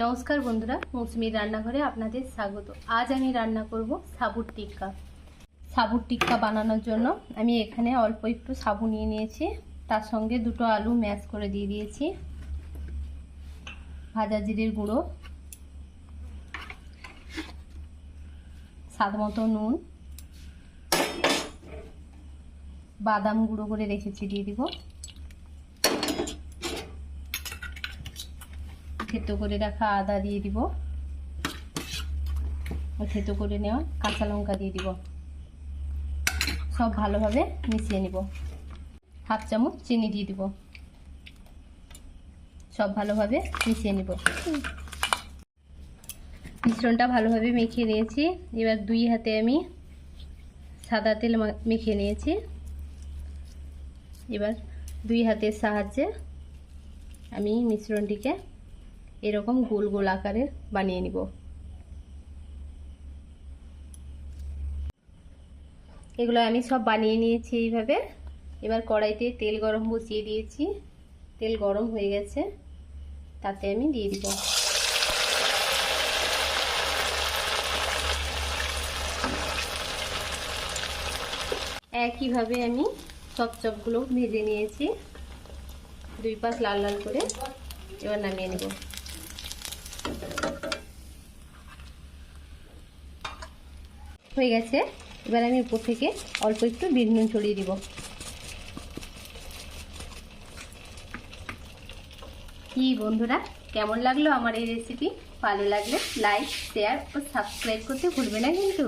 নমস্কার বন্ধুরা, মৌসুমীর রান্নাঘরে আপনাদের স্বাগত। আজ আমি রান্না করব সাবুর টিক্কা। সাবুর টিক্কা বানানোর জন্য আমি এখানে অল্প একটু সাবু নিয়ে নিয়েছি, তার সঙ্গে দুটো আলু ম্যাশ করে দিয়ে দিয়েছি, ভাজা জিরের গুঁড়ো, স্বাদ মতো নুন, বাদাম গুঁড়ো করে রেখেছি দিয়ে দিব, থেতো করে রাখা আদা দিয়ে দিব, থেতো করে নেওয়া কাঁচা লঙ্কা দিয়ে দিব, সব ভালোভাবে মিশিয়ে নিব। হাফ চামচ চিনি দিয়ে দিব, সব ভালোভাবে মিশিয়ে নিব। মিশ্রণটা ভালোভাবে মেখে নিয়েছি। এবার দুই হাতে আমি সাদা তেল মেখে নিয়েছি। এবার দুই হাতের সাহায্যে আমি মিশ্রণটিকে এরকম গোল গোল আকারে বানিয়ে নিব। এগুলো আমি সব বানিয়ে নিয়েছি এইভাবে। এবার কড়াইতে তেল গরম বসিয়ে দিয়েছি, তেল গরম হয়ে গেছে, তাতে আমি দিয়ে দিব একইভাবে আমি সব চপগুলো ভেজে নিয়েছি, দুই পাশ লাল লাল করে। এবার নামিয়ে নেব। হয়ে গেছে। এবার আমি উপর থেকে অল্প একটু বিট নুন ছড়িয়ে দিব। কি বন্ধুরা, কেমন লাগলো আমার এই রেসিপি? ভালো লাগলে লাইক, শেয়ার ও সাবস্ক্রাইব করতে ভুলবে না কিন্তু।